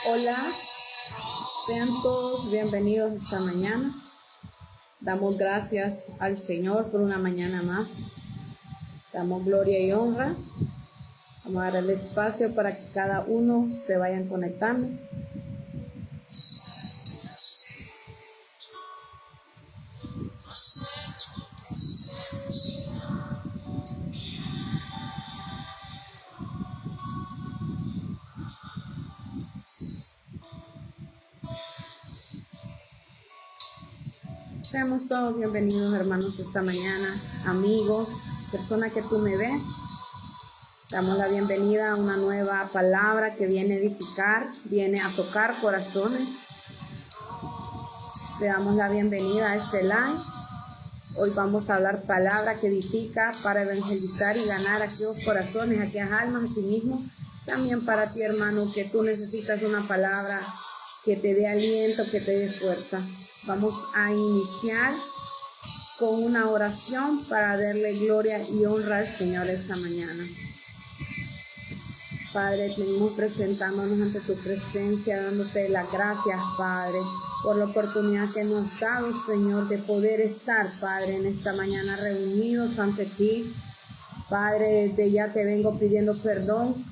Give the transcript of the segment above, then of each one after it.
Hola, sean todos bienvenidos esta mañana. Damos gracias al Señor por una mañana más. Damos gloria y honra. Vamos a dar el espacio para que cada uno se vayan conectando. Seamos todos bienvenidos, hermanos, esta mañana, amigos, persona que tú me ves. Damos la bienvenida a una nueva palabra que viene a edificar, viene a tocar corazones. Le damos la bienvenida a este live. Hoy vamos a hablar palabra que edifica para evangelizar y ganar aquellos corazones, aquellas almas, a sí mismo. También para ti, hermano, que tú necesitas una palabra que te dé aliento, que te dé fuerza. Vamos a iniciar con una oración para darle gloria y honra al Señor esta mañana. Padre, venimos presentándonos ante tu presencia, dándote las gracias, Padre, por la oportunidad que nos has dado, Señor, de poder estar, Padre, en esta mañana reunidos ante ti. Padre, desde ya te vengo pidiendo perdón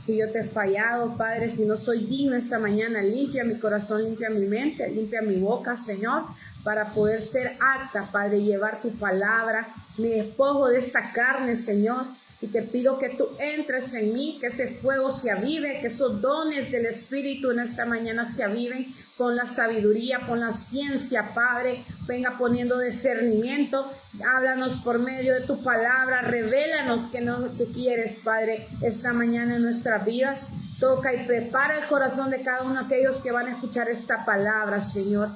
si yo te he fallado, Padre, si no soy digno esta mañana. Limpia mi corazón, limpia mi mente, limpia mi boca, Señor, para poder ser apta, Padre, llevar tu palabra. Me despojo de esta carne, Señor, y te pido que tú entres en mí, que ese fuego se avive, que esos dones del Espíritu en esta mañana se aviven con la sabiduría, con la ciencia, Padre. Venga poniendo discernimiento. Háblanos por medio de tu palabra. Revélanos que no te quieres, Padre, esta mañana en nuestras vidas. Toca y prepara el corazón de cada uno de aquellos que van a escuchar esta palabra, Señor.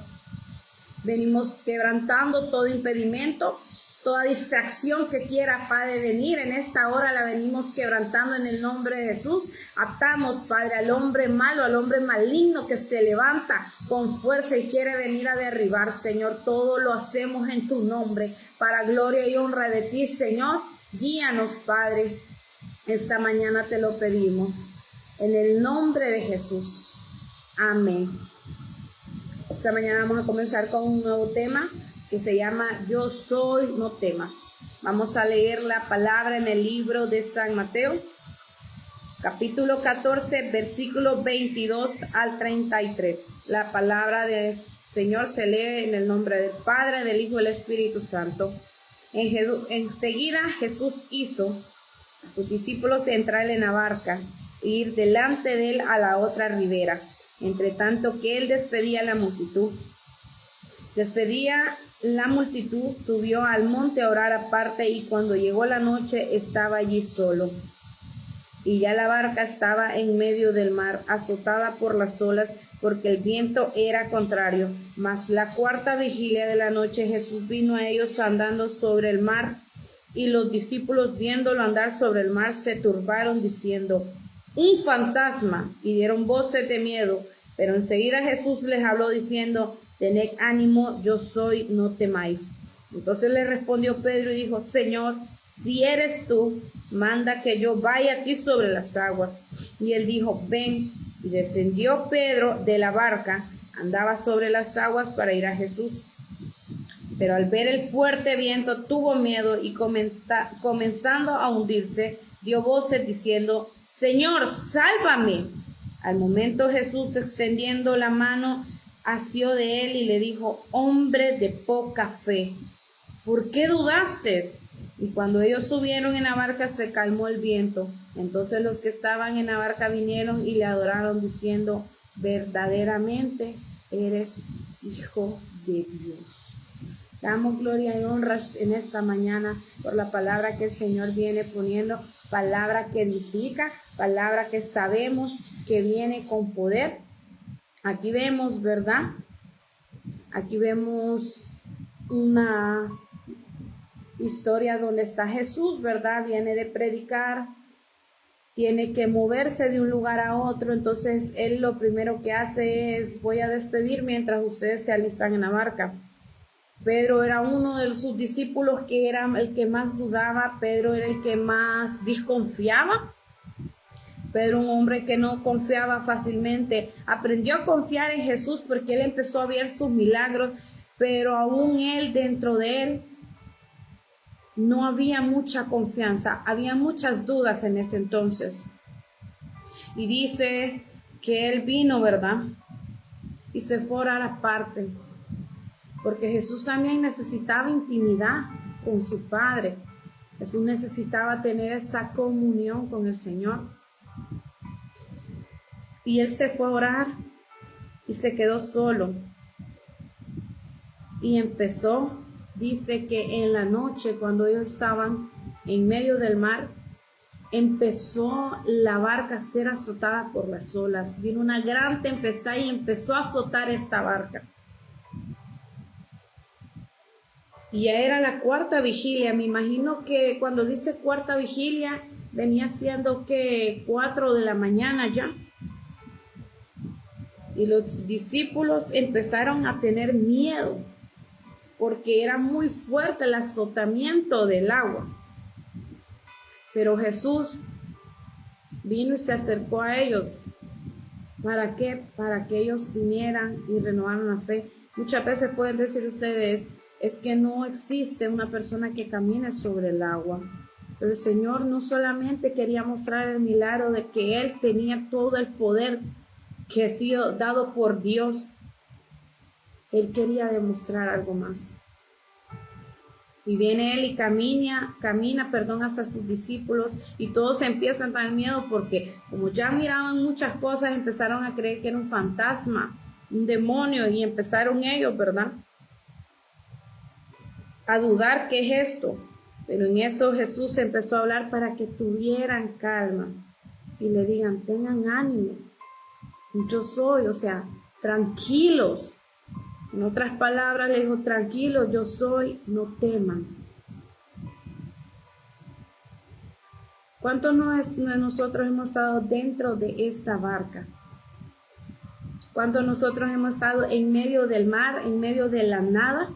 Venimos quebrantando todo impedimento, toda distracción que quiera, Padre, venir en esta hora, la venimos quebrantando en el nombre de Jesús. Atamos, Padre, al hombre malo, al hombre maligno que se levanta con fuerza y quiere venir a derribar, Señor. Todo lo hacemos en tu nombre, para gloria y honra de ti, Señor. Guíanos, Padre. Esta mañana te lo pedimos, en el nombre de Jesús. Amén. Esta mañana vamos a comenzar con un nuevo tema que se llama Yo soy, no temas. Vamos a leer la palabra en el libro de San Mateo, capítulo 14, versículos 22 al 33. La palabra del Señor se lee en el nombre del Padre, del Hijo y del Espíritu Santo. Enseguida Jesús hizo a sus discípulos entrar en la barca e ir delante de él a la otra ribera, entre tanto que él despedía a la multitud. Subió al monte a orar aparte, y cuando llegó la noche estaba allí solo. Y ya la barca estaba en medio del mar, azotada por las olas, porque el viento era contrario. Mas la cuarta vigilia de la noche Jesús vino a ellos andando sobre el mar, y los discípulos, viéndolo andar sobre el mar, se turbaron diciendo: un fantasma, y dieron voces de miedo. Pero enseguida Jesús les habló diciendo: tened ánimo, yo soy, no temáis. Entonces le respondió Pedro y dijo: Señor, si eres tú, manda que yo vaya a ti sobre las aguas. Y él dijo: ven. Y descendió Pedro de la barca, andaba sobre las aguas para ir a Jesús. Pero al ver el fuerte viento tuvo miedo, y comenzando a hundirse, dio voces diciendo: Señor, sálvame. Al momento Jesús, extendiendo la mano, asió de él y le dijo: hombre de poca fe, ¿por qué dudaste? Y cuando ellos subieron en la barca, se calmó el viento. Entonces los que estaban en la barca vinieron y le adoraron, diciendo: verdaderamente eres Hijo de Dios. Damos gloria y honras en esta mañana por la palabra que el Señor viene poniendo, palabra que edifica, palabra que sabemos que viene con poder. Aquí vemos, ¿verdad? Aquí vemos una historia donde está Jesús, ¿verdad? Viene de predicar, tiene que moverse de un lugar a otro. Entonces él lo primero que hace es: voy a despedir mientras ustedes se alistan en la barca. Pedro era uno de sus discípulos que era el que más dudaba. Pedro era el que más desconfiaba. Pedro, un hombre que no confiaba fácilmente, aprendió a confiar en Jesús porque él empezó a ver sus milagros, pero aún él, dentro de él, no había mucha confianza, había muchas dudas en ese entonces. Y dice que él vino, ¿verdad? Y se fue a orar aparte, porque Jesús también necesitaba intimidad con su Padre. Jesús necesitaba tener esa comunión con el Señor. Y él se fue a orar y se quedó solo. Y empezó, dice que en la noche, cuando ellos estaban en medio del mar, empezó la barca a ser azotada por las olas. Vino una gran tempestad y empezó a azotar esta barca. Y ya era la cuarta vigilia. Me imagino que cuando dice cuarta vigilia, venía siendo que 4 de la mañana ya. Y los discípulos empezaron a tener miedo, porque era muy fuerte el azotamiento del agua. Pero Jesús vino y se acercó a ellos. ¿Para qué? Para que ellos vinieran y renovaran la fe. Muchas veces pueden decir ustedes, es que no existe una persona que camine sobre el agua. Pero el Señor no solamente quería mostrar el milagro de que Él tenía todo el poder que ha sido dado por Dios. Él quería demostrar algo más. Y viene él y camina, hacia sus discípulos, y todos empiezan a tener miedo porque como ya miraban muchas cosas, empezaron a creer que era un fantasma, un demonio, y empezaron ellos, ¿verdad?, a dudar qué es esto. Pero en eso Jesús empezó a hablar para que tuvieran calma y le digan, tengan ánimo, yo soy, o sea, tranquilos. En otras palabras, le dijo, tranquilo, yo soy, no teman. ¿Cuántos de nosotros hemos estado dentro de esta barca? ¿Cuántos de nosotros hemos estado en medio del mar, en medio de la nada?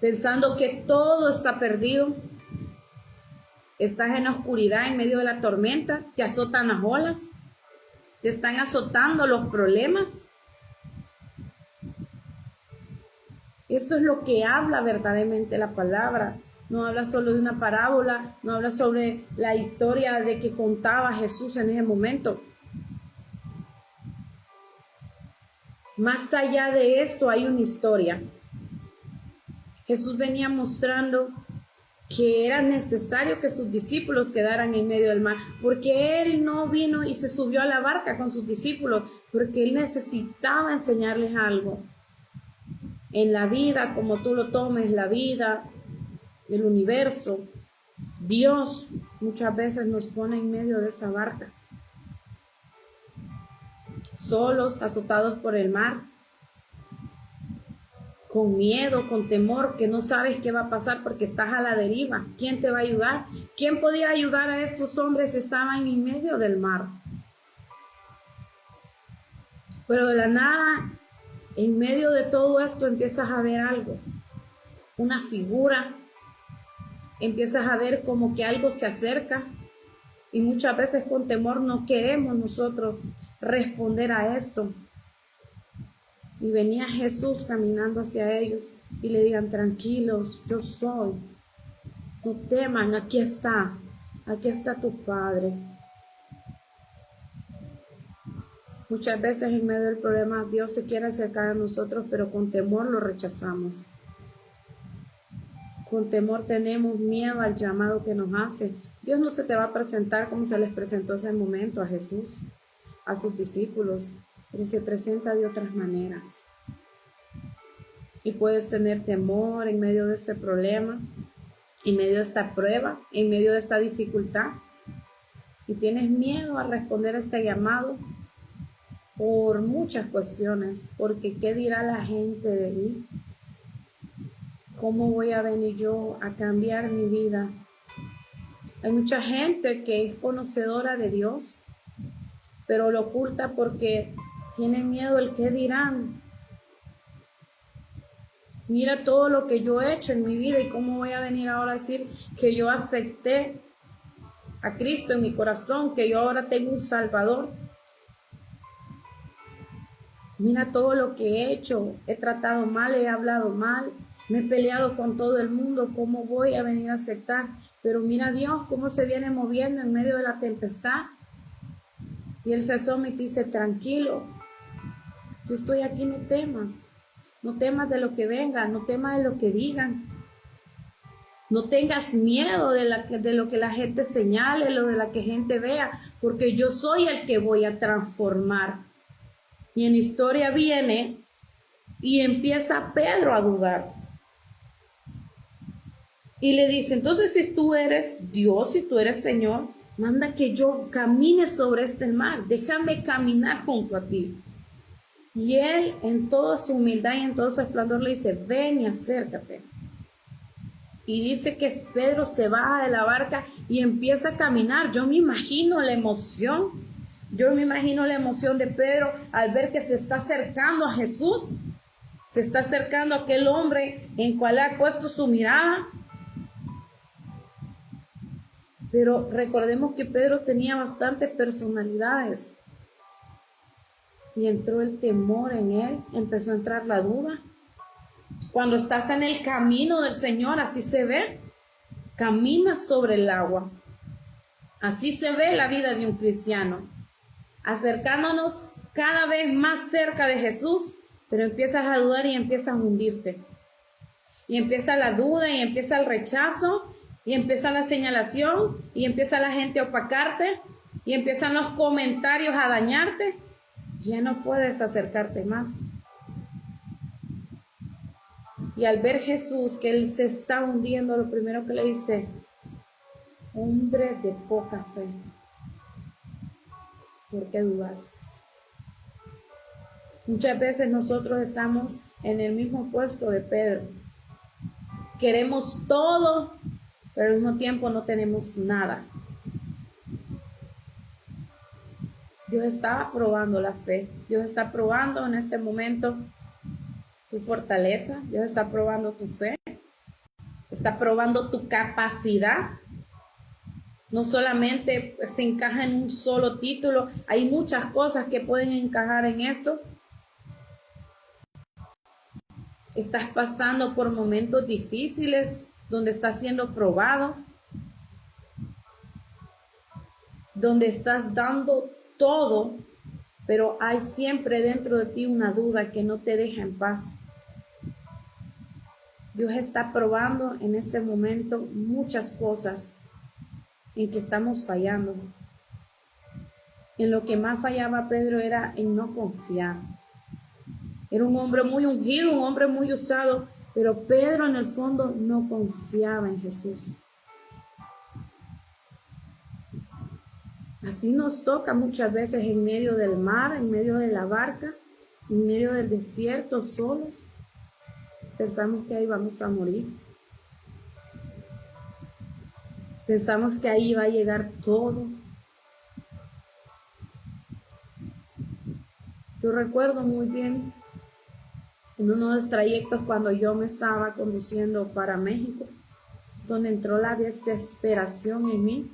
Pensando que todo está perdido. Estás en la oscuridad, en medio de la tormenta, te azotan las olas. Te están azotando los problemas. Esto es lo que habla verdaderamente la palabra. No habla solo de una parábola, no habla sobre la historia de que contaba Jesús en ese momento. Más allá de esto hay una historia. Jesús venía mostrando que era necesario que sus discípulos quedaran en medio del mar, porque Él no vino y se subió a la barca con sus discípulos, porque Él necesitaba enseñarles algo. En la vida, como tú lo tomes, la vida, el universo, Dios muchas veces nos pone en medio de esa barca, solos, azotados por el mar, con miedo, con temor, que no sabes qué va a pasar porque estás a la deriva. ¿Quién te va a ayudar? ¿Quién podía ayudar a estos hombres? Estaban en medio del mar. Pero de la nada, en medio de todo esto, empiezas a ver algo, una figura, empiezas a ver como que algo se acerca, y muchas veces con temor no queremos nosotros responder a esto. Y venía Jesús caminando hacia ellos y le digan, tranquilos, yo soy, no teman, aquí está tu Padre. Muchas veces en medio del problema Dios se quiere acercar a nosotros, pero con temor lo rechazamos. Con temor tenemos miedo al llamado que nos hace. Dios no se te va a presentar como se les presentó ese momento a Jesús, a sus discípulos, pero se presenta de otras maneras. Y puedes tener temor en medio de este problema, en medio de esta prueba, en medio de esta dificultad. Y tienes miedo a responder a este llamado por muchas cuestiones, porque ¿qué dirá la gente de mí? ¿Cómo voy a venir yo a cambiar mi vida? Hay mucha gente que es conocedora de Dios, pero lo oculta porque tiene miedo el qué dirán. Mira todo lo que yo he hecho en mi vida y cómo voy a venir ahora a decir que yo acepté a Cristo en mi corazón, que yo ahora tengo un Salvador. Mira todo lo que he hecho, he tratado mal, he hablado mal, me he peleado con todo el mundo, ¿cómo voy a venir a aceptar? Pero mira Dios cómo se viene moviendo en medio de la tempestad. Y Él se asoma y te dice, tranquilo, yo estoy aquí, no temas. No temas de lo que venga, no temas de lo que digan. No tengas miedo de lo que la gente señale, lo de la que gente vea, porque yo soy el que voy a transformar. Y en historia viene y empieza Pedro a dudar. Y le dice, entonces si tú eres Dios, si tú eres Señor, manda que yo camine sobre este mar, déjame caminar junto a ti. Y él en toda su humildad y en todo su esplendor le dice, ven y acércate. Y dice que Pedro se baja de la barca y empieza a caminar. Yo me imagino la emoción. Yo me imagino la emoción de Pedro al ver que se está acercando a Jesús. Se está acercando a aquel hombre en cual ha puesto su mirada. Pero recordemos que Pedro tenía bastantes personalidades. Y entró el temor en él, empezó a entrar la duda. Cuando estás en el camino del Señor, así se ve. Caminas sobre el agua. Así se ve la vida de un cristiano. Acercándonos cada vez más cerca de Jesús, pero empiezas a dudar y empiezas a hundirte. Y empieza la duda y empieza el rechazo y empieza la señalación y empieza la gente a opacarte y empiezan los comentarios a dañarte. Ya no puedes acercarte más. Y al ver Jesús que él se está hundiendo, lo primero que le dice, hombre de poca fe, ¿por qué dudaste? Muchas veces nosotros estamos en el mismo puesto de Pedro. Queremos todo, pero al mismo tiempo no tenemos nada. Dios está probando la fe. Dios está probando en este momento tu fortaleza. Dios está probando tu fe. Está probando tu capacidad. No solamente se encaja en un solo título. Hay muchas cosas que pueden encajar en esto. Estás pasando por momentos difíciles donde estás siendo probado. Donde estás dando todo, pero hay siempre dentro de ti una duda que no te deja en paz. Dios está probando en este momento muchas cosas en que estamos fallando. En lo que más fallaba Pedro era en no confiar. Era un hombre muy ungido, un hombre muy usado, pero Pedro en el fondo no confiaba en Jesús. Así nos toca muchas veces en medio del mar, en medio de la barca, en medio del desierto, solos. Pensamos que ahí vamos a morir. Pensamos que ahí va a llegar todo. Yo recuerdo muy bien en uno de los trayectos cuando yo me estaba conduciendo para México, donde entró la desesperación en mí.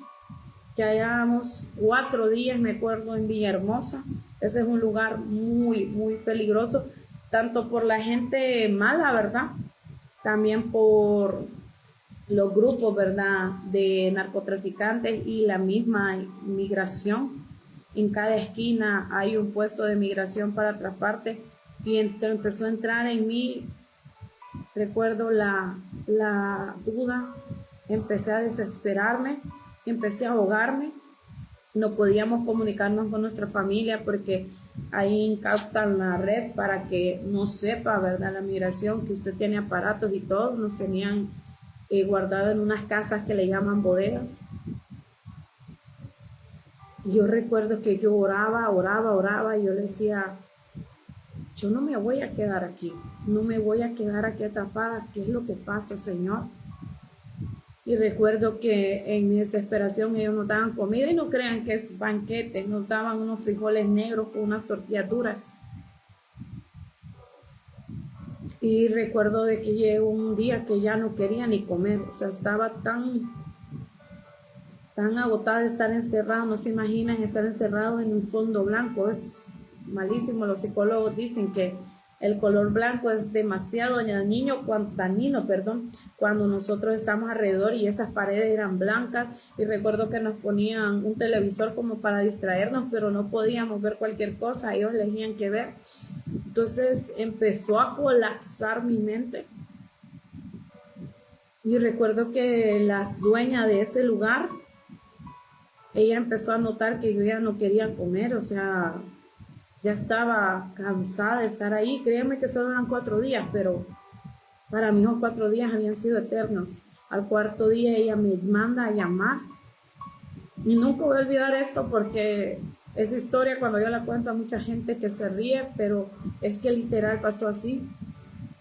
Ya llevábamos 4 días, me acuerdo, en Villahermosa. Ese es un lugar muy, muy peligroso, tanto por la gente mala, ¿verdad? También por los grupos, ¿verdad?, de narcotraficantes y la misma migración. En cada esquina hay un puesto de migración para atraparte y empezó a entrar en mí, recuerdo, la duda. Empecé a desesperarme. Empecé a ahogarme, no podíamos comunicarnos con nuestra familia porque ahí incautan la red para que no sepa, ¿verdad?, la migración, que usted tiene aparatos y todo. Nos tenían guardado en unas casas que le llaman bodegas. Yo recuerdo que yo oraba y yo le decía, yo no me voy a quedar aquí, no me voy a quedar aquí atrapada. ¿Qué es lo que pasa, Señor? Y recuerdo que en mi desesperación ellos nos daban comida, y no crean que es banquete, nos daban unos frijoles negros con unas tortillas duras. Y recuerdo de que llegó un día que ya no quería ni comer, o sea, estaba tan tan agotada de estar encerrado, no se imaginan estar encerrado en un fondo blanco, es malísimo. Los psicólogos dicen que el color blanco es demasiado dañino, cuando nosotros estamos alrededor y esas paredes eran blancas. Y recuerdo que nos ponían un televisor como para distraernos, pero no podíamos ver cualquier cosa, ellos elegían qué ver. Entonces empezó a colapsar mi mente. Y recuerdo que las dueñas de ese lugar, ella empezó a notar que yo ya no quería comer, o sea, ya estaba cansada de estar ahí. Créanme que solo eran 4 días, pero para mí los 4 días habían sido eternos. Al 4.º día ella me manda a llamar. Y nunca voy a olvidar esto porque esa historia cuando yo la cuento a mucha gente que se ríe, pero es que literal pasó así.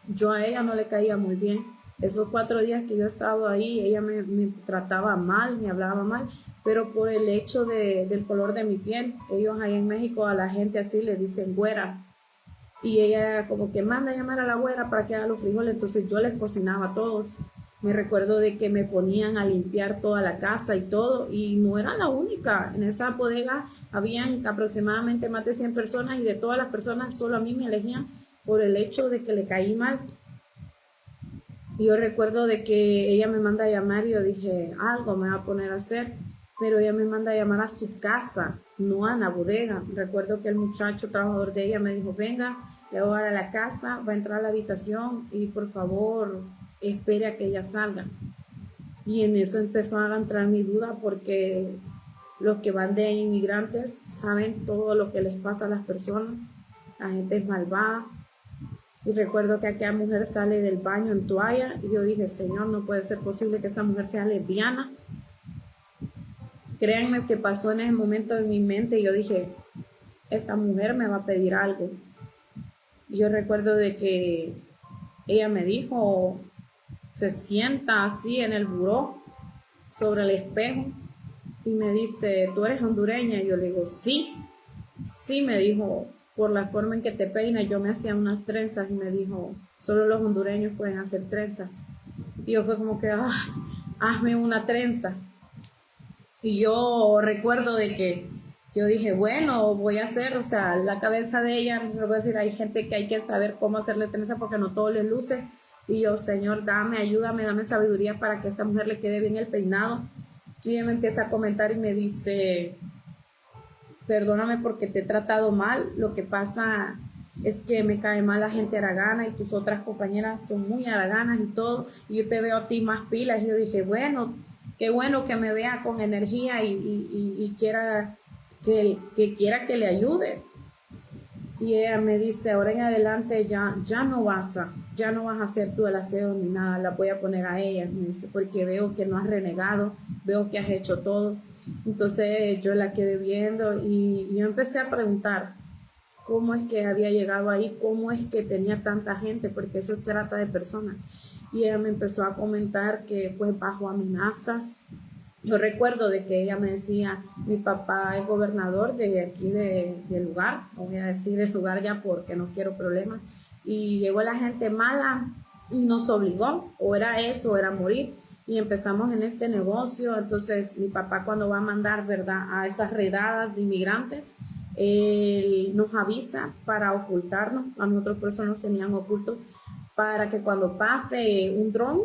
Yo a ella no le caía muy bien. Esos 4 días que yo he estado ahí, ella me trataba mal, me hablaba mal, pero por el hecho del color de mi piel. Ellos ahí en México a la gente así le dicen güera. Y ella como que manda a llamar a la güera para que haga los frijoles. Entonces yo les cocinaba a todos. Me recuerdo de que me ponían a limpiar toda la casa y todo. Y no era la única. En esa bodega habían aproximadamente más de 100 personas. Y de todas las personas solo a mí me elegían por el hecho de que le caí mal. Y yo recuerdo de que ella me manda a llamar y yo dije, algo me va a poner a hacer. Pero ella me manda a llamar a su casa, no a la bodega. Recuerdo que el muchacho trabajador de ella me dijo, venga, le voy a dar a la casa, va a entrar a la habitación y por favor espere a que ella salga. Y en eso empezó a entrar mi duda porque los que van de inmigrantes saben todo lo que les pasa a las personas. La gente es malvada. Y recuerdo que aquella mujer sale del baño en toalla y yo dije, Señor, no puede ser posible que esta mujer sea lesbiana. Créanme que pasó en ese momento en mi mente y yo dije, esta mujer me va a pedir algo. Y yo recuerdo de que ella me dijo, se sienta así en el buró sobre el espejo y me dice, ¿tú eres hondureña? Y yo le digo, sí, me dijo, por la forma en que te peinas. Yo me hacía unas trenzas y me dijo, solo los hondureños pueden hacer trenzas. Y yo fue como que, hazme una trenza. Y yo recuerdo de que yo dije, bueno, voy a hacer, o sea, la cabeza de ella, se lo voy a decir, hay gente que hay que saber cómo hacerle trenza porque no todo le luce. Y yo, Señor, ayúdame, dame sabiduría para que a esta mujer le quede bien el peinado. Y ella me empieza a comentar y me dice, perdóname porque te he tratado mal, lo que pasa es que me cae mal la gente haragana y tus otras compañeras son muy haraganas y todo, y yo te veo a ti más pilas. Y yo dije, bueno, qué bueno que me vea con energía y quiera quiera que le ayude. Y ella me dice, ahora en adelante ya no vas a hacer tú el aseo ni nada, la voy a poner a ellas, me dice, porque veo que no has renegado, veo que has hecho todo. Entonces yo la quedé viendo y yo empecé a preguntar cómo es que había llegado ahí, cómo es que tenía tanta gente, porque eso se trata de personas. Y ella me empezó a comentar que pues bajo amenazas. Yo recuerdo de que ella me decía, mi papá es gobernador de aquí del lugar, no voy a decir el lugar ya porque no quiero problemas, y llegó la gente mala y nos obligó, o era eso, o era morir, y empezamos en este negocio. Entonces mi papá cuando va a mandar, ¿verdad?, a esas redadas de inmigrantes, él nos avisa para ocultarnos, a nosotros por eso nos tenían ocultos, para que cuando pase un dron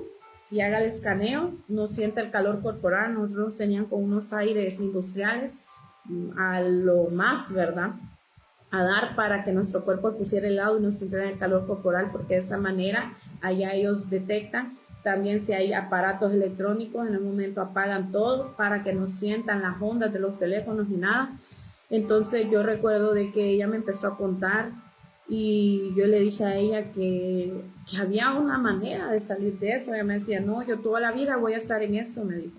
y haga el escaneo, no sienta el calor corporal. Nosotros nos tenían con unos aires industriales a lo más, ¿verdad?, a dar para que nuestro cuerpo pusiera helado y no sintiera el calor corporal, porque de esa manera allá ellos detectan. También si hay aparatos electrónicos, en el momento apagan todo para que no sientan las ondas de los teléfonos ni nada. Entonces yo recuerdo de que ella me empezó a contar y yo le dije a ella que había una manera de salir de eso. Ella me decía, no, yo toda la vida voy a estar en esto, me dijo.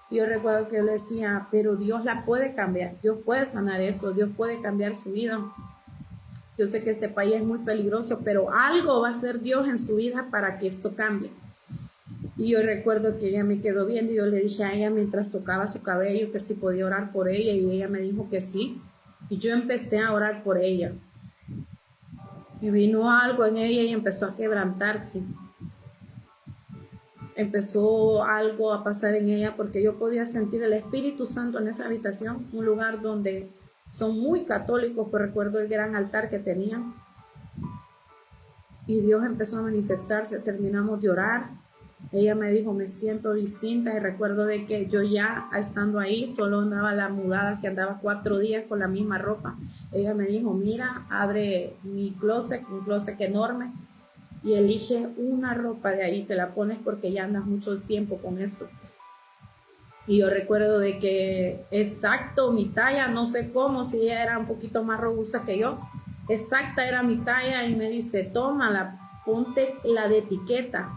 Y yo recuerdo que yo le decía, pero Dios la puede cambiar, Dios puede sanar eso, Dios puede cambiar su vida. Yo sé que este país es muy peligroso, pero algo va a hacer Dios en su vida para que esto cambie. Y yo recuerdo que ella me quedó viendo y yo le dije a ella mientras tocaba su cabello que si podía orar por ella, y ella me dijo que sí. Y yo empecé a orar por ella. Y vino algo en ella y empezó a quebrantarse. empezó algo a pasar en ella porque yo podía sentir el Espíritu Santo en esa habitación, un lugar donde son muy católicos, pero recuerdo el gran altar que tenían. Y Dios empezó a manifestarse, terminamos de orar. Ella me dijo, me siento distinta, y recuerdo de que yo ya estando ahí, solo andaba la mudada, que andaba 4 días con la misma ropa. Ella me dijo, mira, abre mi closet, un closet enorme, y elige una ropa de ahí, te la pones porque ya andas mucho tiempo con esto. Y yo recuerdo de que exacto mi talla, no sé cómo, si ella era un poquito más robusta que yo, exacta era mi talla, y me dice, tómala, ponte la de etiqueta.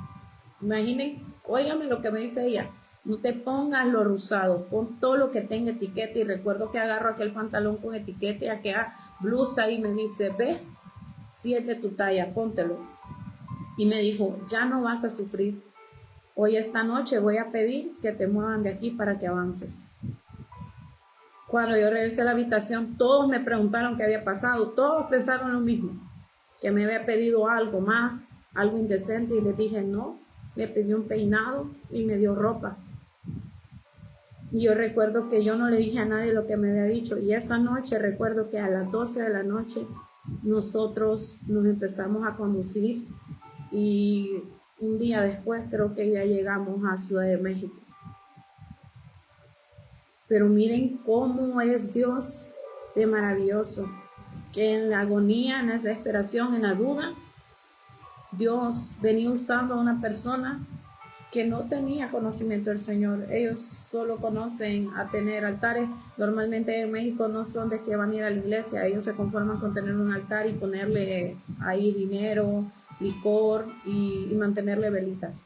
Imaginen, óigame lo que me dice ella, no te pongas lo rosado, pon todo lo que tenga etiqueta. Y recuerdo que agarro aquel pantalón con etiqueta y aquella blusa y me dice, ves, si es de tu talla, póntelo. Y me dijo, ya no vas a sufrir. Hoy esta noche voy a pedir que te muevan de aquí para que avances. Cuando yo regresé a la habitación, todos me preguntaron qué había pasado. Todos pensaron lo mismo, que me había pedido algo más, algo indecente. Y les dije, no, me pidió un peinado y me dio ropa. Y yo recuerdo que yo no le dije a nadie lo que me había dicho. Y esa noche recuerdo que a las 12 de la noche nosotros nos empezamos a conducir. Y un día después creo que ya llegamos a Ciudad de México. Pero miren cómo es Dios de maravilloso, que en la agonía, en la desesperación, en la duda, Dios venía usando a una persona que no tenía conocimiento del Señor. Ellos solo conocen a tener altares. Normalmente en México no son de que van a ir a la iglesia, ellos se conforman con tener un altar y ponerle ahí dinero, licor y mantenerle velitas.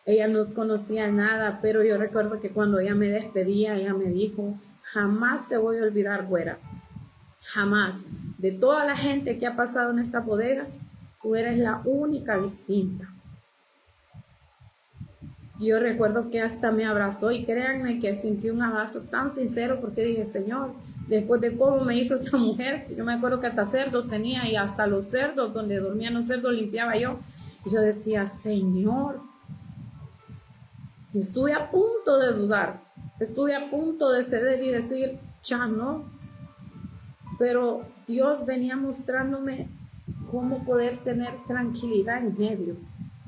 Ella no conocía nada, pero yo recuerdo que cuando ella me despedía, ella me dijo, jamás te voy a olvidar, güera, jamás. De toda la gente que ha pasado en estas bodegas, tú eres la única distinta. Yo recuerdo que hasta me abrazó, y créanme que sentí un abrazo tan sincero, porque dije, Señor, después de cómo me hizo esta mujer, yo me acuerdo que hasta cerdos tenía, y hasta los cerdos, donde dormían los cerdos, limpiaba yo. Y yo decía, Señor, estuve a punto de dudar, estuve a punto de ceder y decir, ya no. Pero Dios venía mostrándome cómo poder tener tranquilidad en medio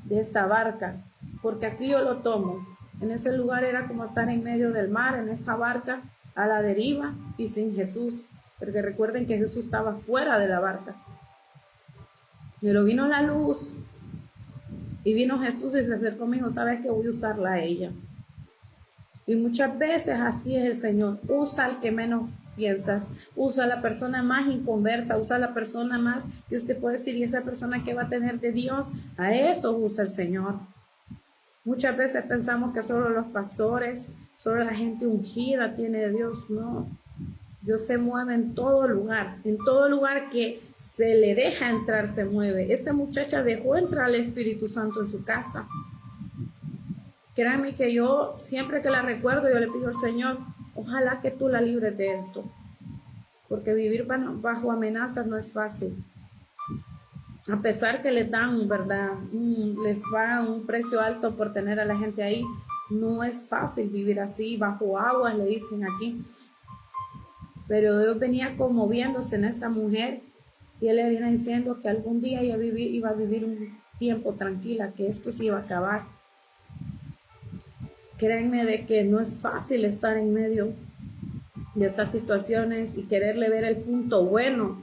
de esta barca, porque así yo lo tomo. En ese lugar era como estar en medio del mar, en esa barca a la deriva y sin Jesús, porque recuerden que Jesús estaba fuera de la barca. Pero vino la luz y vino Jesús y se acercó conmigo, sabes que voy a usarla a ella. Y muchas veces así es el Señor, usa al que menos piensas, usa a la persona más inconversa, usa a la persona más que usted puede decir, y esa persona que va a tener de Dios, a eso usa el Señor. Muchas veces pensamos que solo los pastores, solo la gente ungida tiene de Dios. No, Dios se mueve en todo lugar que se le deja entrar se mueve. Esta muchacha dejó entrar al Espíritu Santo en su casa. Créanme que yo siempre que la recuerdo, yo le pido al Señor, ojalá que tú la libres de esto, porque vivir bajo amenazas no es fácil. A pesar que les dan, ¿verdad? Les pagan un precio alto por tener a la gente ahí, no es fácil vivir así, bajo agua, le dicen aquí. Pero Dios venía conmoviéndose en esta mujer, y Él le viene diciendo que algún día ella iba a vivir un tiempo tranquila, que esto se iba a acabar. Créanme de que no es fácil estar en medio de estas situaciones y quererle ver el punto bueno,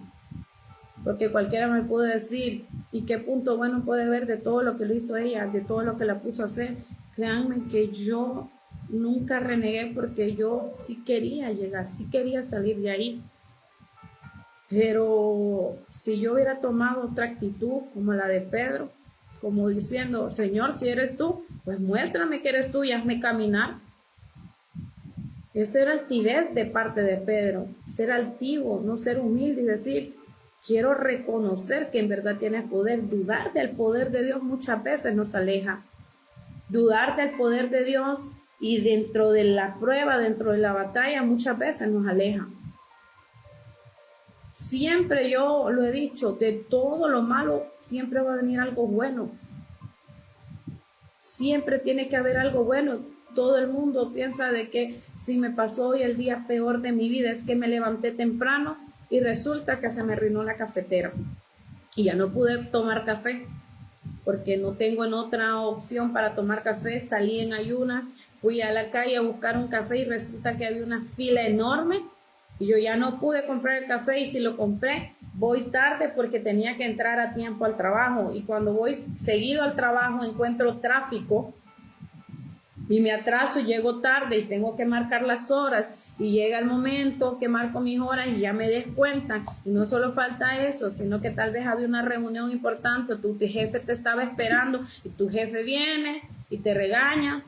porque cualquiera me puede decir, ¿y qué punto bueno puede ver de todo lo que lo hizo ella, de todo lo que la puso a hacer? Créanme que yo nunca renegué, porque yo sí quería llegar, sí quería salir de ahí. Pero si yo hubiera tomado otra actitud como la de Pedro, como diciendo, Señor, si eres tú, pues muéstrame que eres tú y hazme caminar. Esa era altivez de parte de Pedro, ser altivo, no ser humilde y decir, quiero reconocer que en verdad tienes poder. Dudar del poder de Dios muchas veces nos aleja. Dudar del poder de Dios y dentro de la prueba, dentro de la batalla, muchas veces nos aleja. Siempre yo lo he dicho, de todo lo malo siempre va a venir algo bueno. siempre tiene que haber algo bueno. Todo el mundo piensa de que si me pasó hoy el día peor de mi vida es que me levanté temprano y resulta que se me arruinó la cafetera y ya no pude tomar café porque no tengo en otra opción para tomar café. Salí en ayunas, fui a la calle a buscar un café y resulta que había una fila enorme y yo ya no pude comprar el café, y si lo compré voy tarde porque tenía que entrar a tiempo al trabajo, y cuando voy seguido al trabajo encuentro tráfico y me atraso y llego tarde y tengo que marcar las horas, y llega el momento que marco mis horas y ya me descuentan. Y no solo falta eso, sino que tal vez había una reunión importante, tu jefe te estaba esperando y tu jefe viene y te regaña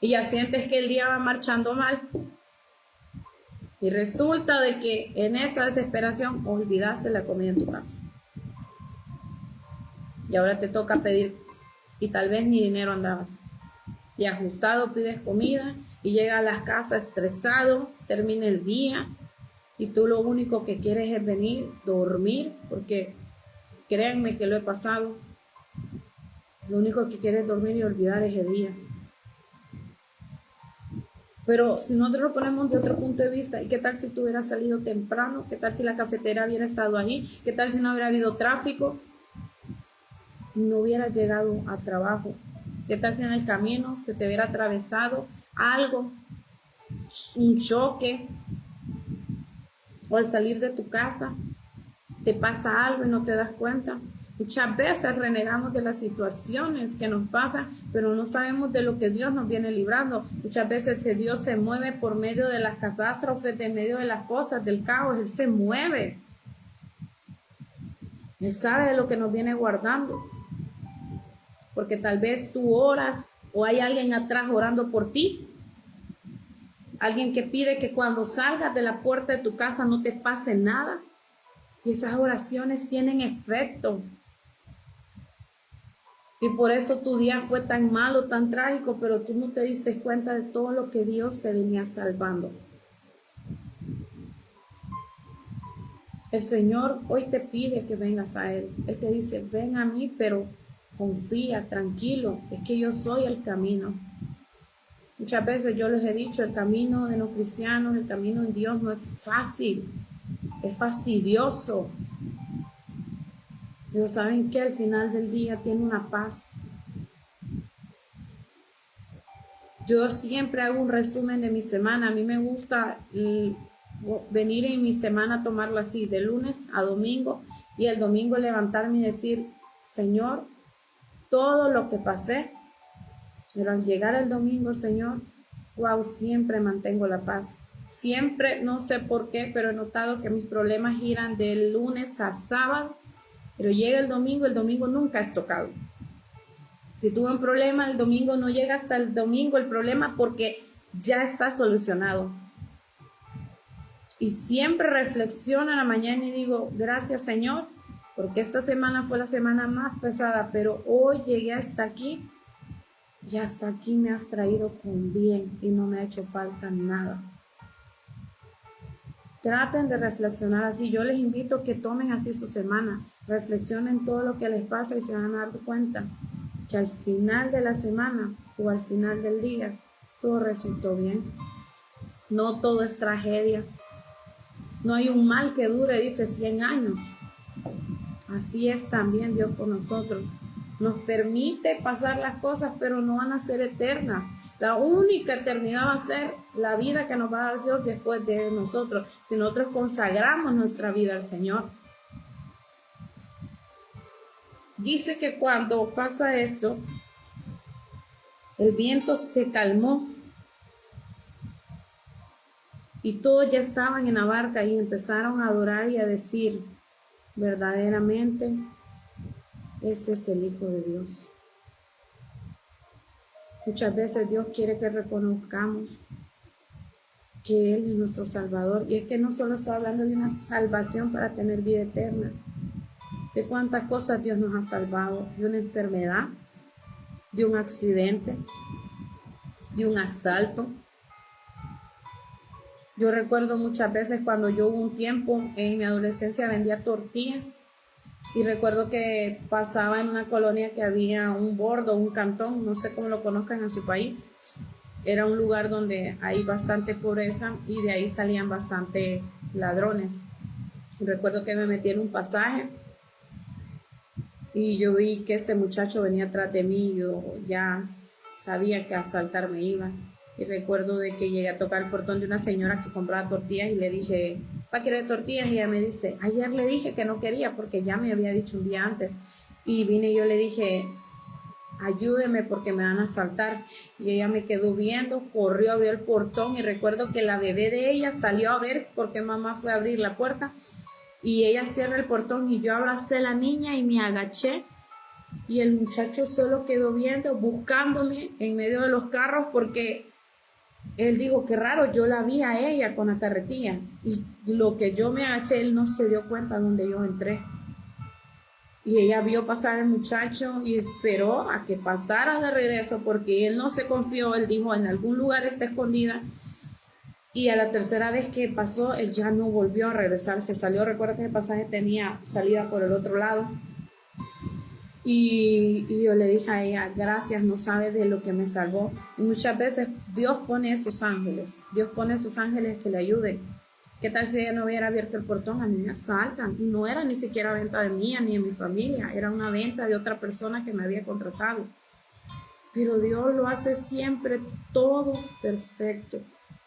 y ya sientes que el día va marchando mal. Y resulta de que en esa desesperación olvidaste la comida en tu casa. Y ahora te toca pedir y tal vez ni dinero andabas. Y ajustado pides comida y llega a la casa estresado, termina el día y tú lo único que quieres es venir, dormir, porque créanme que lo he pasado. Lo único que quieres es dormir y olvidar ese día. Pero si nosotros lo ponemos de otro punto de vista, ¿y qué tal si tú hubieras salido temprano? ¿Qué tal si la cafetera hubiera estado ahí? ¿Qué tal si no hubiera habido tráfico? No hubieras llegado al trabajo. ¿Qué tal si en el camino se te hubiera atravesado algo, un choque? O al salir de tu casa te pasa algo y no te das cuenta. Muchas veces renegamos de las situaciones que nos pasan, pero no sabemos de lo que Dios nos viene librando. Muchas veces Dios se mueve por medio de las catástrofes, de medio de las cosas, del caos. Él se mueve. Él sabe de lo que nos viene guardando. Porque tal vez tú oras o hay alguien atrás orando por ti. Alguien que pide que cuando salgas de la puerta de tu casa no te pase nada. Y esas oraciones tienen efecto. Y por eso tu día fue tan malo, tan trágico, pero tú no te diste cuenta de todo lo que Dios te venía salvando. El Señor hoy te pide que vengas a Él. Él te dice, ven a mí, pero confía, tranquilo, es que yo soy el camino. Muchas veces yo les he dicho, el camino de los cristianos, el camino en Dios no es fácil, es fastidioso. Pero ¿saben qué? Al final del día tiene una paz. Yo siempre hago un resumen de mi semana. A mí me gusta venir en mi semana a tomarlo así, de lunes a domingo, y el domingo levantarme y decir, Señor, todo lo que pasé, pero al llegar el domingo, Señor, wow, siempre mantengo la paz. Siempre, no sé por qué, pero he notado que mis problemas giran del lunes a sábado, pero llega el domingo nunca es tocado. Si tuve un problema, el domingo no llega hasta el domingo el problema porque ya está solucionado. Y siempre reflexiono en la mañana y digo, gracias Señor, porque esta semana fue la semana más pesada, pero hoy llegué hasta aquí. Y hasta aquí me has traído con bien y no me ha hecho falta nada. Traten de reflexionar así. Yo les invito a que tomen así su semana. Reflexionen todo lo que les pasa y se van a dar cuenta que al final de la semana o al final del día todo resultó bien. No todo es tragedia. No hay un mal que dure, dice, 100 años. Así es también Dios con nosotros. Nos permite pasar las cosas, pero no van a ser eternas. La única eternidad va a ser la vida que nos va a dar Dios después de nosotros, si nosotros consagramos nuestra vida al Señor. Dice que cuando pasa esto, el viento se calmó y todos ya estaban en la barca y empezaron a adorar y a decir, verdaderamente, este es el Hijo de Dios. Muchas veces Dios quiere que reconozcamos que Él es nuestro Salvador. Y es que no solo está hablando de una salvación para tener vida eterna. De cuántas cosas Dios nos ha salvado. De una enfermedad, de un accidente, de un asalto. Yo recuerdo muchas veces cuando yo hubo un tiempo en mi adolescencia vendía tortillas Y recuerdo que pasaba en una colonia que había un bordo, un cantón, no sé cómo lo conozcan en su país. Era un lugar donde hay bastante pobreza y de ahí salían bastante ladrones. Y recuerdo que me metí en un pasaje y yo vi que este muchacho venía atrás de mí. Yo ya sabía que a asaltar me iba. Y recuerdo de que llegué a tocar el portón de una señora que compraba tortillas y le dije, ¿va a querer tortillas? Y ella me dice, ayer le dije que no quería porque ya me había dicho un día antes. Y vine y yo le dije, ayúdeme porque me van a asaltar. Y ella me quedó viendo, corrió, abrió el portón y recuerdo que la bebé de ella salió a ver porque mamá fue a abrir la puerta y ella cierra el portón y yo abracé a la niña y me agaché y el muchacho solo quedó viendo, buscándome en medio de los carros porque él dijo, qué raro, yo la vi a ella con la carretilla y lo que yo me agaché, él no se dio cuenta donde yo entré. Y ella vio pasar al muchacho y esperó a que pasara de regreso porque él no se confió, él dijo, en algún lugar está escondida. Y a la tercera vez que pasó, él ya no volvió a regresar, se salió. Recuerda que el pasaje tenía salida por el otro lado. Y yo le dije a ella, gracias, no sabe de lo que me salvó. Y muchas veces Dios pone esos ángeles que le ayuden. ¿Qué tal si ella no hubiera abierto el portón? A mí me asaltan. Y no era ni siquiera venta de mía ni de mi familia, era una venta de otra persona que me había contratado. Pero Dios lo hace siempre todo perfecto.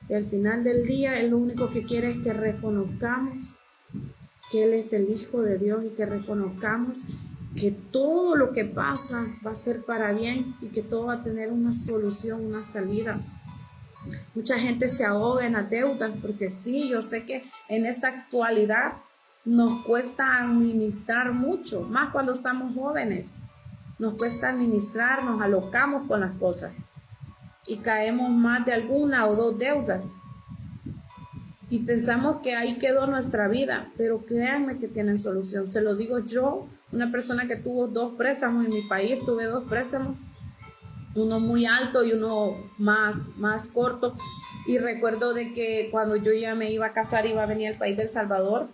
Y al final del día, Él lo único que quiere es que reconozcamos que Él es el Hijo de Dios y que reconozcamos que todo lo que pasa va a ser para bien y que todo va a tener una solución, una salida. Mucha gente se ahoga en las deudas porque sí, yo sé que en esta actualidad nos cuesta administrar mucho, más cuando estamos jóvenes. Nos cuesta administrar, nos alocamos con las cosas y caemos más de alguna o dos deudas y pensamos que ahí quedó nuestra vida, pero créanme que tienen solución. Se lo digo yo, una persona que tuvo 2 préstamos en mi país, tuve 2 préstamos, uno muy alto y uno más corto, y recuerdo de que cuando yo ya me iba a casar, iba a venir al país de El Salvador,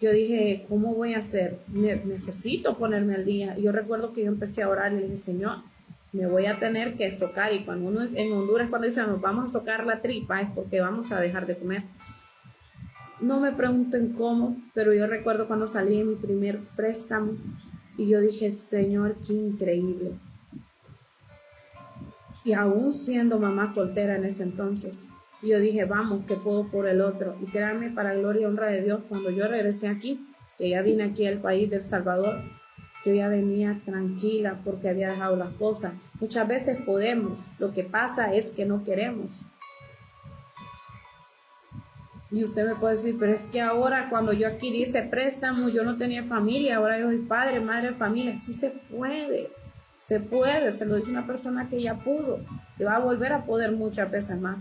yo dije, ¿cómo voy a hacer? Necesito ponerme al día. Y yo recuerdo que yo empecé a orar y le dije, Señor, me voy a tener que socar. Y cuando uno es en Honduras, cuando dicen, nos vamos a socar la tripa, es porque vamos a dejar de comer. No me pregunten cómo, pero yo recuerdo cuando salí de mi primer préstamo y yo dije, Señor, qué increíble. Y aún siendo mamá soltera en ese entonces, yo dije, vamos, que puedo por el otro. Y créanme, para gloria y honra de Dios, cuando yo regresé aquí, que ya vine aquí al país de El Salvador, yo ya venía tranquila porque había dejado las cosas. Muchas veces podemos, lo que pasa es que no queremos. Y usted me puede decir, pero es que ahora cuando yo adquirí ese préstamo, yo no tenía familia, ahora yo soy padre, madre de familia. Sí se puede, se lo dice una persona que ya pudo, y va a volver a poder muchas veces más.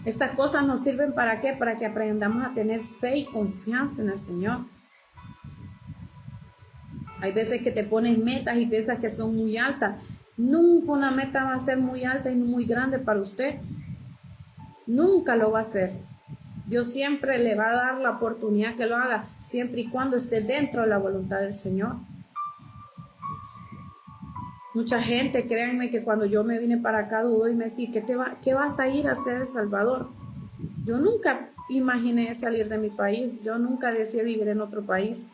Estas cosas nos sirven ¿para qué? Para que aprendamos a tener fe y confianza en el Señor. Hay veces que te pones metas y piensas que son muy altas. Nunca una meta va a ser muy alta y muy grande para usted. Nunca lo va a hacer. Dios siempre le va a dar la oportunidad que lo haga, siempre y cuando esté dentro de la voluntad del Señor. Mucha gente, créanme que cuando yo me vine para acá dudó y me decía, ¿qué vas a ir a hacer en El Salvador? Yo nunca imaginé salir de mi país, yo nunca deseé vivir en otro país.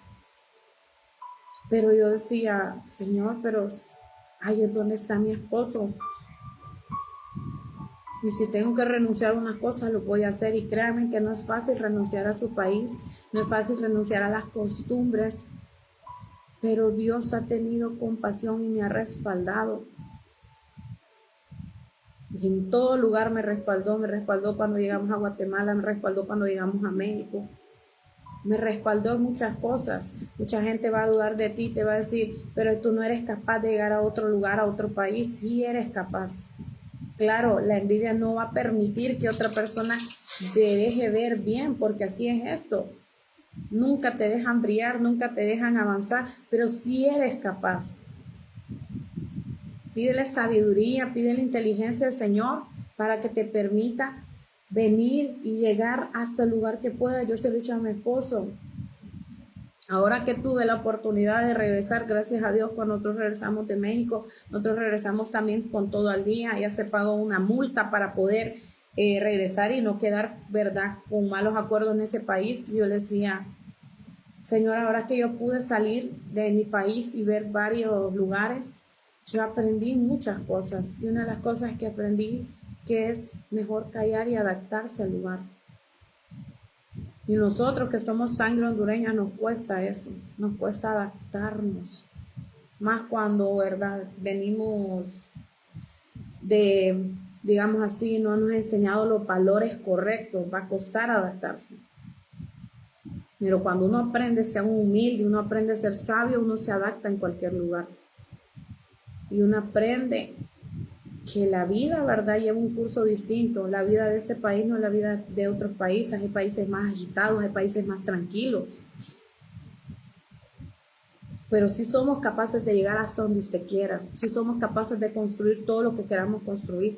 Pero yo decía, Señor, pero ahí es donde está mi esposo. Y si tengo que renunciar a unas cosas, lo voy a hacer. Y créanme que no es fácil renunciar a su país, no es fácil renunciar a las costumbres. Pero Dios ha tenido compasión y me ha respaldado. Y en todo lugar me respaldó cuando llegamos a Guatemala, me respaldó cuando llegamos a México. Me respaldó en muchas cosas. Mucha gente va a dudar de ti, te va a decir, pero tú no eres capaz de llegar a otro lugar, a otro país. Sí eres capaz. Claro, la envidia no va a permitir que otra persona te deje ver bien, porque así es esto. Nunca te dejan brillar, nunca te dejan avanzar, pero sí eres capaz. Pídele sabiduría, pídele inteligencia al Señor para que te permita venir y llegar hasta el lugar que pueda. Yo se lo he dicho a mi esposo. Ahora que tuve la oportunidad de regresar, gracias a Dios, cuando nosotros regresamos de México, nosotros regresamos también con todo al día. Ya se pagó una multa para poder regresar y no quedar, ¿verdad?, con malos acuerdos en ese país. Yo le decía, Señor, ahora que yo pude salir de mi país y ver varios lugares, yo aprendí muchas cosas. Y una de las cosas que aprendí que es mejor callar y adaptarse al lugar. Y nosotros que somos sangre hondureña nos cuesta eso, nos cuesta adaptarnos. Más cuando, ¿verdad?, venimos de, digamos así, no nos han enseñado los valores correctos, va a costar adaptarse. Pero cuando uno aprende a ser humilde, uno aprende a ser sabio, uno se adapta en cualquier lugar. Y uno aprende que la vida, ¿verdad?, lleva un curso distinto. La vida de este país no es la vida de otros países. Hay países más agitados, hay países más tranquilos. Pero sí somos capaces de llegar hasta donde usted quiera. Sí somos capaces de construir todo lo que queramos construir.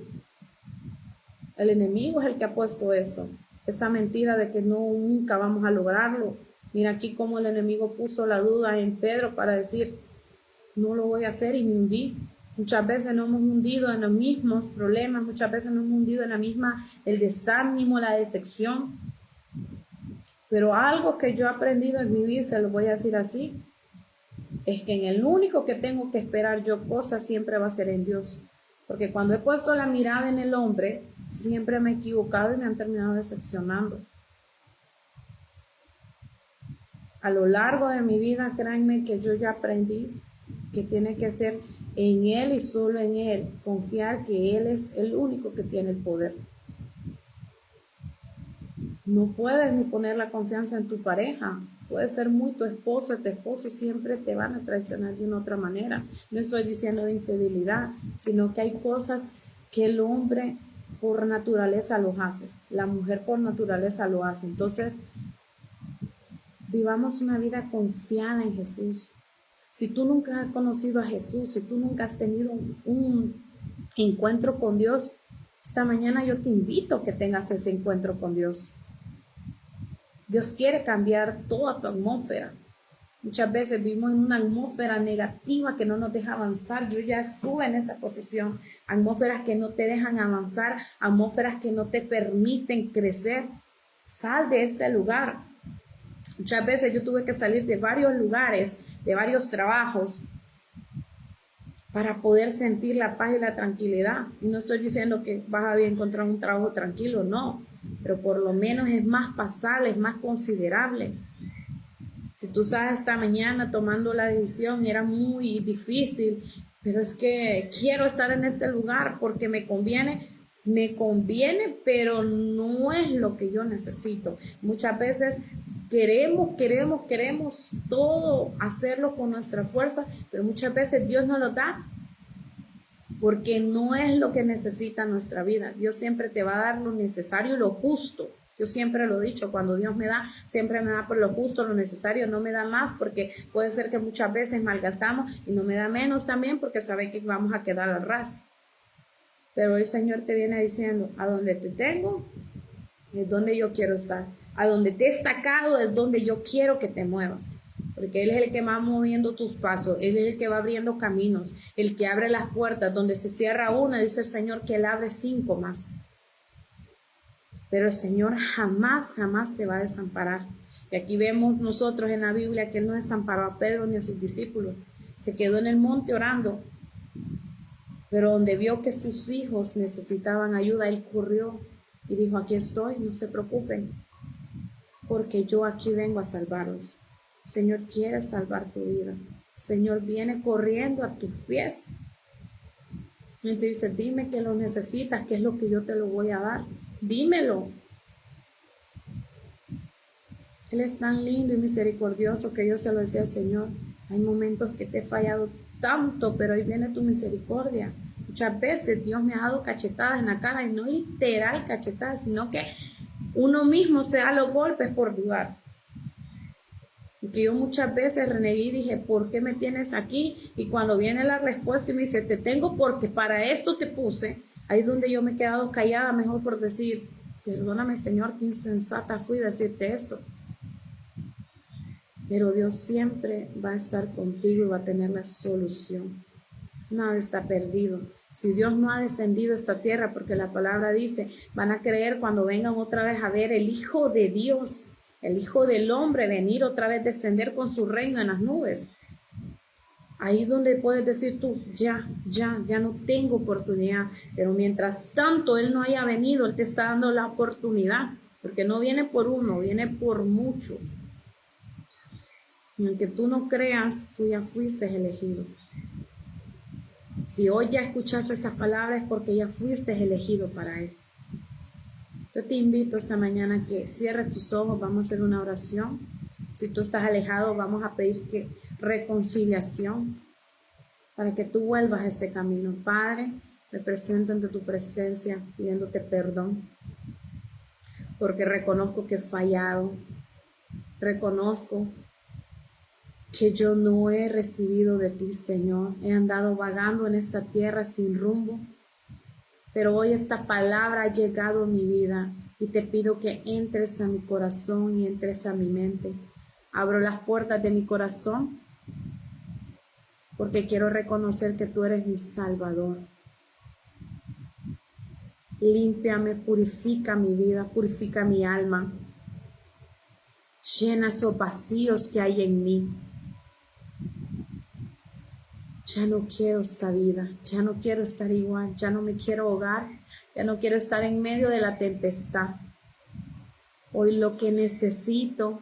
El enemigo es el que ha puesto eso. Esa mentira de que nunca vamos a lograrlo. Mira aquí cómo el enemigo puso la duda en Pedro para decir, no lo voy a hacer, y me hundí. Muchas veces nos hemos hundido en los mismos problemas, muchas veces nos hemos hundido en la misma, el desánimo, la decepción. Pero algo que yo he aprendido en mi vida, se lo voy a decir así, es que en el único que tengo que esperar yo cosas siempre va a ser en Dios. Porque cuando he puesto la mirada en el hombre, siempre me he equivocado y me han terminado decepcionando. A lo largo de mi vida, créanme que yo ya aprendí que tiene que ser en Él y solo en Él, confiar que Él es el único que tiene el poder. No puedes ni poner la confianza en tu pareja. Puede ser muy tu esposo siempre te van a traicionar de una otra manera. No estoy diciendo de infidelidad, sino que hay cosas que el hombre por naturaleza los hace, la mujer por naturaleza lo hace. Entonces, vivamos una vida confiada en Jesús. Si tú nunca has conocido a Jesús, si tú nunca has tenido un encuentro con Dios, esta mañana yo te invito a que tengas ese encuentro con Dios. Dios quiere cambiar toda tu atmósfera. Muchas veces vivimos en una atmósfera negativa que no nos deja avanzar. Yo ya estuve en esa posición. Atmósferas que no te dejan avanzar, atmósferas que no te permiten crecer. Sal de ese lugar. Muchas veces yo tuve que salir de varios lugares, de varios trabajos, para poder sentir la paz y la tranquilidad. Y no estoy diciendo que vas a encontrar un trabajo tranquilo, no. Pero por lo menos es más pasable, es más considerable. Si tú sabes, esta mañana tomando la decisión era muy difícil, pero es que quiero estar en este lugar porque me conviene, pero no es lo que yo necesito. Muchas veces queremos todo hacerlo con nuestra fuerza, pero muchas veces Dios no lo da porque no es lo que necesita nuestra vida. Dios siempre te va a dar lo necesario y lo justo. Yo siempre lo he dicho, cuando Dios me da, siempre me da por lo justo, lo necesario, no me da más, porque puede ser que muchas veces malgastamos, y no me da menos también porque sabe que vamos a quedar al ras. Pero el Señor te viene diciendo, a donde te tengo, es donde yo quiero estar. A donde te he sacado es donde yo quiero que te muevas. Porque Él es el que va moviendo tus pasos, Él es el que va abriendo caminos, el que abre las puertas. Donde se cierra una, dice el Señor que Él abre 5 más. Pero el Señor jamás te va a desamparar. Y aquí vemos nosotros en la Biblia que Él no desamparó a Pedro ni a sus discípulos. Se quedó en el monte orando. Pero donde vio que sus hijos necesitaban ayuda, Él corrió y dijo, aquí estoy, no se preocupen, porque yo aquí vengo a salvarlos. El Señor quiere salvar tu vida. El Señor viene corriendo a tus pies. Y te dice, dime que lo necesitas, que es lo que yo te lo voy a dar. Dímelo. Él es tan lindo y misericordioso que yo se lo decía al Señor. Hay momentos que te he fallado tanto, pero ahí viene tu misericordia. Muchas veces Dios me ha dado cachetadas en la cara, y no literal cachetadas, sino que uno mismo se da los golpes por dudar. Porque yo muchas veces renegué y dije, ¿por qué me tienes aquí? Y cuando viene la respuesta y me dice, te tengo porque para esto te puse, ahí es donde yo me he quedado callada, mejor por decir, perdóname Señor, qué insensata fui decirte esto. Pero Dios siempre va a estar contigo y va a tener la solución. Nada está perdido. Si Dios no ha descendido a esta tierra, porque la palabra dice, van a creer cuando vengan otra vez a ver el Hijo de Dios, el Hijo del Hombre, venir otra vez, descender con su reino en las nubes. Ahí donde puedes decir tú, ya no tengo oportunidad. Pero mientras tanto Él no haya venido, Él te está dando la oportunidad. Porque no viene por uno, viene por muchos. Y aunque tú no creas, tú ya fuiste elegido. Si hoy ya escuchaste estas palabras es porque ya fuiste elegido para Él. Yo te invito esta mañana a que cierres tus ojos, vamos a hacer una oración. Si tú estás alejado, vamos a pedir reconciliación para que tú vuelvas a este camino. Padre, me presento ante tu presencia pidiéndote perdón, porque reconozco que he fallado. Reconozco que yo no he recibido de ti, Señor. He andado vagando en esta tierra sin rumbo, pero hoy esta palabra ha llegado a mi vida y te pido que entres a mi corazón y entres a mi mente. Abro las puertas de mi corazón porque quiero reconocer que tú eres mi Salvador. Límpiame, purifica mi vida, purifica mi alma. Llena esos vacíos que hay en mí. Ya no quiero esta vida, ya no quiero estar igual, ya no me quiero ahogar, ya no quiero estar en medio de la tempestad. Hoy lo que necesito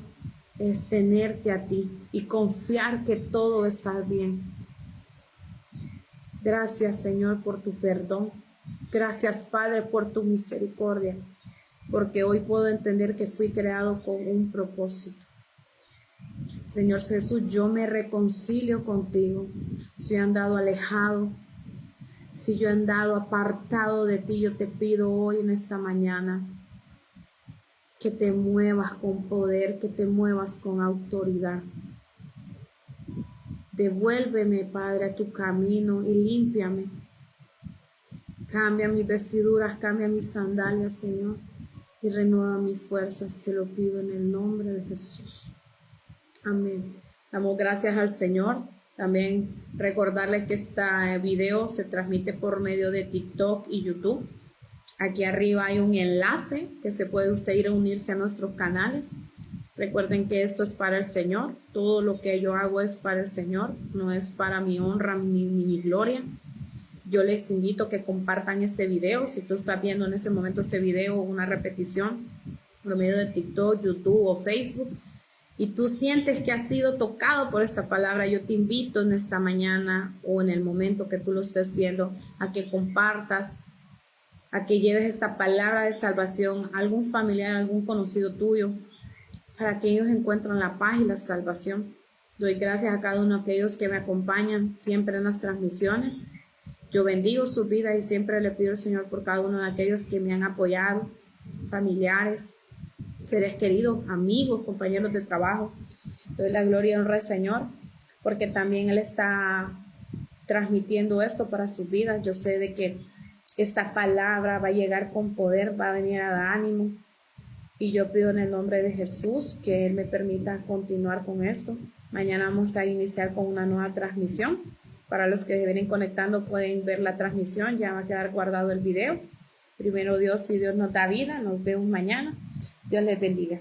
es tenerte a ti y confiar que todo está bien. Gracias, Señor, por tu perdón. Gracias, Padre, por tu misericordia, porque hoy puedo entender que fui creado con un propósito. Señor Jesús, yo me reconcilio contigo. Si he andado alejado, si yo he andado apartado de ti, yo te pido hoy en esta mañana que te muevas con poder, que te muevas con autoridad. Devuélveme, Padre, a tu camino y límpiame. Cambia mis vestiduras, cambia mis sandalias, Señor, y renueva mis fuerzas. Te lo pido en el nombre de Jesús. Amén. Damos gracias al Señor. También recordarles que este video se transmite por medio de TikTok y YouTube. Aquí arriba hay un enlace que se puede usted ir a unirse a nuestros canales. Recuerden que esto es para el Señor. Todo lo que yo hago es para el Señor. No es para mi honra ni mi gloria. Yo les invito a que compartan este video. Si tú estás viendo en ese momento este video o una repetición por medio de TikTok, YouTube o Facebook, y tú sientes que has sido tocado por esta palabra, yo te invito en esta mañana o en el momento que tú lo estés viendo a que compartas, a que lleves esta palabra de salvación a algún familiar, a algún conocido tuyo, para que ellos encuentren la paz y la salvación. Doy gracias a cada uno de aquellos que me acompañan siempre en las transmisiones. Yo bendigo su vida y siempre le pido al Señor por cada uno de aquellos que me han apoyado, familiares, seres queridos, amigos, compañeros de trabajo. Doy la gloria y honra al Señor, porque también Él está transmitiendo esto para sus vidas. Yo sé de que esta palabra va a llegar con poder, va a venir a dar ánimo. Y yo pido en el nombre de Jesús que Él me permita continuar con esto. Mañana vamos a iniciar con una nueva transmisión. Para los que se vienen conectando pueden ver la transmisión, ya va a quedar guardado el video. Primero Dios, si Dios nos da vida, nos vemos mañana. Dios les bendiga.